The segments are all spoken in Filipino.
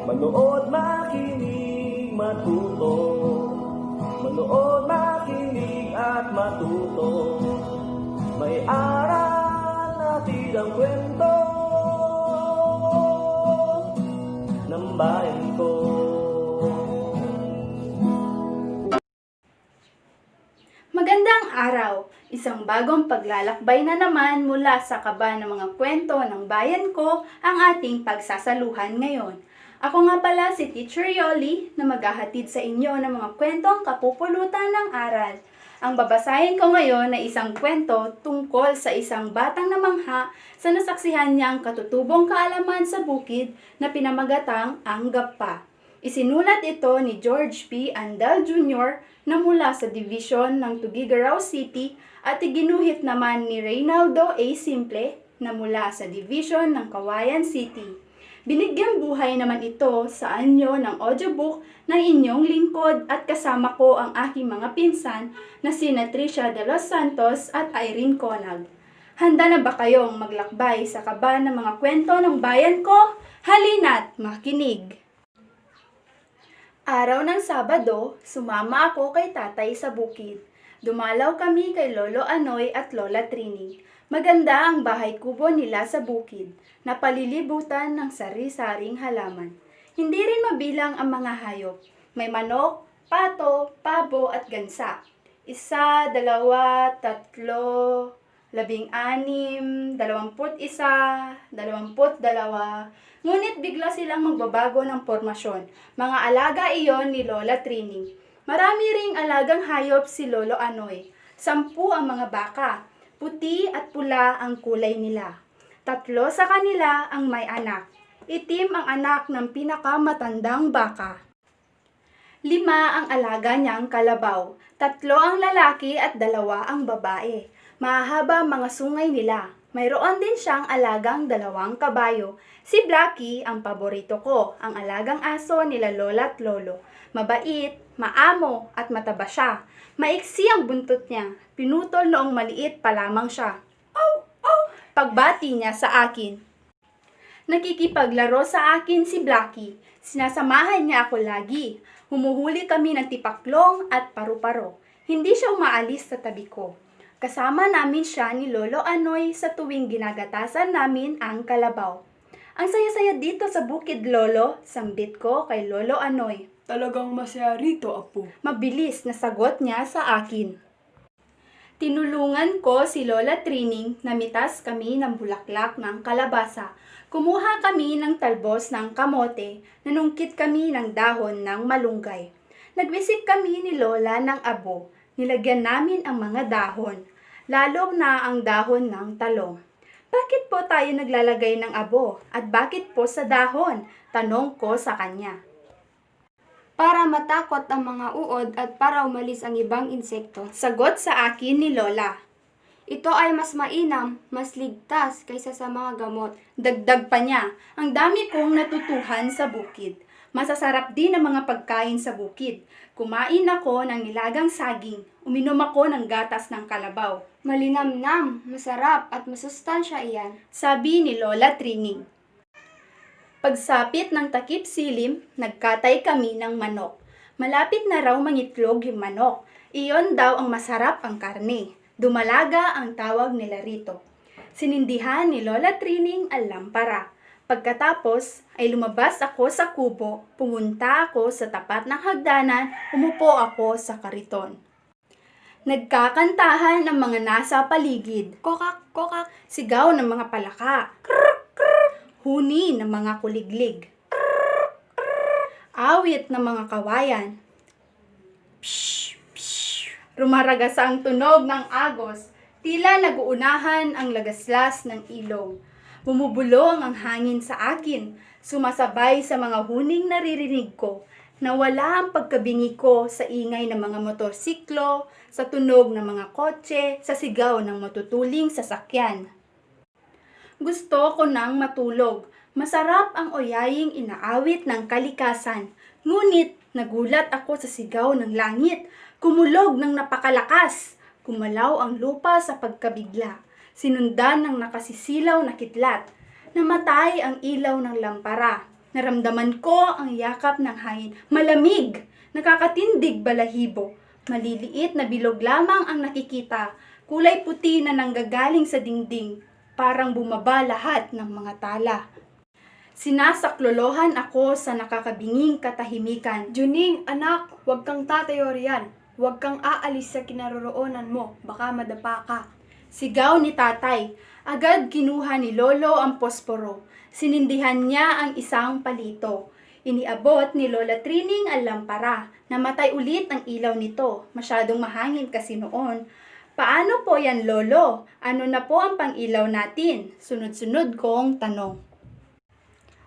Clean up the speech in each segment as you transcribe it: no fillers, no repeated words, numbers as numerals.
Manood, makinig, matuto. Manood, makinig at matuto. May aral natin ang kwento ng bayan ko. Magandang araw! Isang bagong paglalakbay na naman mula sa kaba ng mga kwento ng bayan ko ang ating pagsasaluhan ngayon. Ako nga pala si Teacher Yoli na maghahatid sa inyo ng mga kwentong kapupulutan ng aral. Ang babasahin ko ngayon ay isang kwento tungkol sa isang batang namangha sa nasaksihan niyang katutubong kaalaman sa bukid na pinamagatang ang Gapa. Isinulat ito ni George P. Andal Jr. na mula sa division ng Tuguegarao City at iginuhit naman ni Reynaldo A. Simple na mula sa division ng Cauayan City. Binigyang buhay naman ito sa anyo ng audiobook ng inyong lingkod at kasama ko ang aking mga pinsan na sina Tricia de los Santos at Irene Conag. Handa na ba kayong maglakbay sa kaba ng mga kwento ng bayan ko? Halina't makinig! Araw ng Sabado, sumama ako kay tatay sa bukid. Dumalaw kami kay Lolo Anoy at Lola Trini. Maganda ang bahay kubo nila sa bukid, na palilibutan ng sari-saring halaman. Hindi rin mabilang ang mga hayop. May manok, pato, pabo at gansa. 1, 2, 3, 16, 21, 22. Ngunit bigla silang magbabago ng pormasyon. Mga alaga iyon ni Lola Trini. Marami ring alagang hayop si Lolo Anoy. 10 ang mga baka. Puti at pula ang kulay nila. 3 sa kanila ang may anak. Itim ang anak ng pinakamatandang baka. 5 ang alaga niyang kalabaw. 3 ang lalaki at 2 ang babae. Mahahaba mga sungay nila. Mayroon din siyang alagang 2 kabayo. Si Blackie ang paborito ko, ang alagang aso nila Lola at Lolo. Mabait, maamo at mataba siya. Maiksi ang buntot niya. Pinutol noong maliit pa lamang siya. Ow! Ow! Pagbati niya sa akin. Nakikipaglaro sa akin si Blackie. Sinasamahan niya ako lagi. Humuhuli kami ng tipaklong at paru-paro. Hindi siya umaalis sa tabi ko. Kasama namin siya ni Lolo Anoy sa tuwing ginagatasan namin ang kalabaw. Ang saya-saya dito sa bukid, Lolo, sambit ko kay Lolo Anoy. Talagang masaya rito, Apo. Mabilis na sagot niya sa akin. Tinulungan ko si Lola Trining na mitas kami ng bulaklak ng kalabasa. Kumuha kami ng talbos ng kamote, nanungkit kami ng dahon ng malunggay. Nagwisik kami ni Lola ng abo. Nilagyan namin ang mga dahon, lalo na ang dahon ng talong. Bakit po tayo naglalagay ng abo at bakit po sa dahon? Tanong ko sa kanya. Para matakot ang mga uod at para umalis ang ibang insekto. Sagot sa akin ni Lola. Ito ay mas mainam, mas ligtas kaysa sa mga gamot. Dagdag pa niya, ang dami kong natutuhan sa bukid. Masasarap din ang mga pagkain sa bukid. Kumain ako ng nilagang saging. Uminom ako ng gatas ng kalabaw. Malinamnam, masarap at masustansya iyan. Sabi ni Lola Trining. Pagsapit ng takip silim, nagkatay kami ng manok. Malapit na raw mangitlog yung manok. Iyon daw ang masarap ang karne. Dumalaga ang tawag nila rito. Sinindihan ni Lola Trining ang lampara. Pagkatapos ay lumabas ako sa kubo, pumunta ako sa tapat ng hagdanan, umupo ako sa kariton. Nagkakantahan ang mga nasa paligid. Kokak, kokak, Sigaw ng mga palaka. Krrr, krrr. Huni ng mga kuliglig. Krrr, krrr. Awit ng mga kawayan. Psh, psh. Rumaragas ang tunog ng agos. Tila naguunahan ang lagaslas ng ilog. Bumubulong ang hangin sa akin, sumasabay sa mga huning naririnig ko. Nawala ang pagkabingi ko sa ingay ng mga motorsiklo, sa tunog ng mga kotse, sa sigaw ng matutuling sasakyan. Gusto ko nang matulog. Masarap ang oyaying inaawit ng kalikasan. Ngunit nagulat ako sa sigaw ng langit. Kumulog ng napakalakas. Gumalaw ang lupa sa pagkabigla. Sinundan ng nakasisilaw na kidlat. Namatay ang ilaw ng lampara. Naramdaman ko ang yakap ng hangin. Malamig! Nakakatindig balahibo. Maliliit na bilog lamang ang nakikita. Kulay puti na nanggagaling sa dingding. Parang bumaba lahat ng mga tala. Sinasaklolohan ako sa nakakabinging katahimikan. Juning, anak, huwag kang tatayo riyan. Huwag kang aalis sa kinaroroonan mo. Baka madapa ka. Sigaw ni tatay. Agad kinuha ni Lolo ang posporo. Sinindihan niya ang isang palito. Iniabot ni Lola Trining ang lampara. Namatay ulit ang ilaw nito. Masyadong mahangin kasi noon. Paano po yan, Lolo? Ano na po ang pang-ilaw natin? Sunod-sunod kong tanong.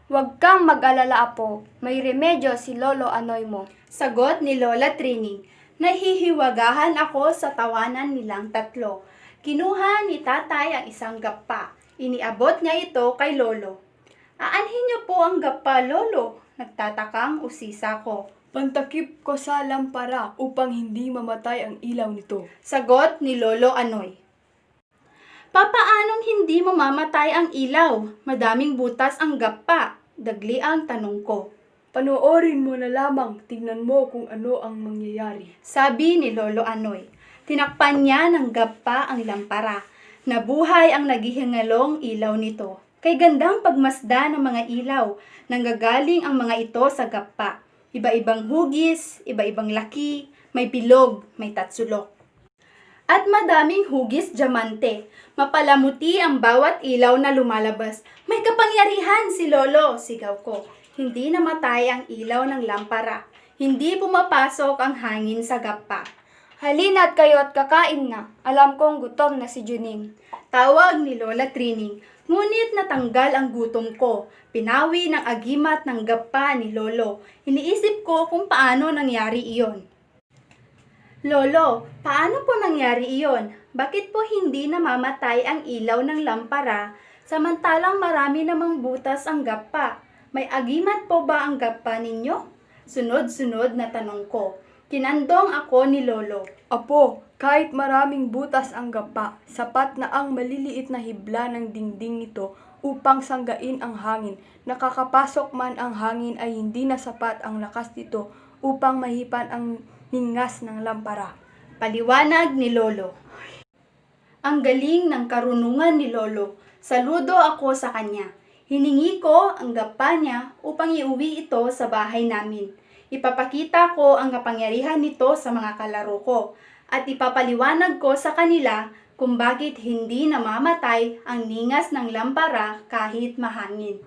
Huwag kang mag-alala, apo. May remedyo si Lolo Anoy mo. Sagot ni Lola Trining. Nahihiwagahan ako sa tawanan nilang tatlo. Kinuha ni tatay ang isang gappa. Iniabot niya ito kay Lolo. Aanhin niyo po ang gappa, Lolo. Nagtatakang usisa ko. Pantakip ko sa lampara upang hindi mamatay ang ilaw nito. Sagot ni Lolo Anoy. Papaanong hindi mamamatay ang ilaw? Madaming butas ang gappa. Dagli ang tanong ko. Panoorin mo na lamang, tignan mo kung ano ang mangyayari. Sabi ni Lolo Anoy. Tinakpan niya ng gappa ang lampara. Nabuhay ang naghihingalong ilaw nito. Kay gandang pagmasda ng mga ilaw, nanggagaling ang mga ito sa gappa. Iba-ibang hugis, iba-ibang laki, may bilog, may tatsulok. At madaming hugis diamante. Mapalamuti ang bawat ilaw na lumalabas. May kapangyarihan si Lolo, sigaw ko. Hindi namatay ang ilaw ng lampara. Hindi pumapasok ang hangin sa gappa. Halina't kayo at kakain na. Alam kong gutom na si Juning. Tawag ni Lola Trining. Ngunit natanggal ang gutom ko. Pinawi ng agimat ng gappa ni Lolo. Iniisip ko kung paano nangyari iyon. Lolo, paano po nangyari iyon? Bakit po hindi namamatay ang ilaw ng lampara samantalang marami namang butas ang gappa? May agimat po ba ang gappa ninyo? Sunod-sunod na tanong ko. Kinandong ako ni Lolo. Apo, kahit maraming butas ang gapa, sapat na ang maliliit na hibla ng dingding nito upang sanggain ang hangin. Nakakapasok man ang hangin ay hindi na sapat ang lakas nito upang mahipan ang ningas ng lampara. Paliwanag ni Lolo. Ang galing ng karunungan ni Lolo. Saludo ako sa kanya. Hiningi ko ang gappa niya upang iuwi ito sa bahay namin. Ipapakita ko ang kapangyarihan nito sa mga kalaro ko at ipapaliwanag ko sa kanila kung bakit hindi namamatay ang ningas ng lampara kahit mahangin.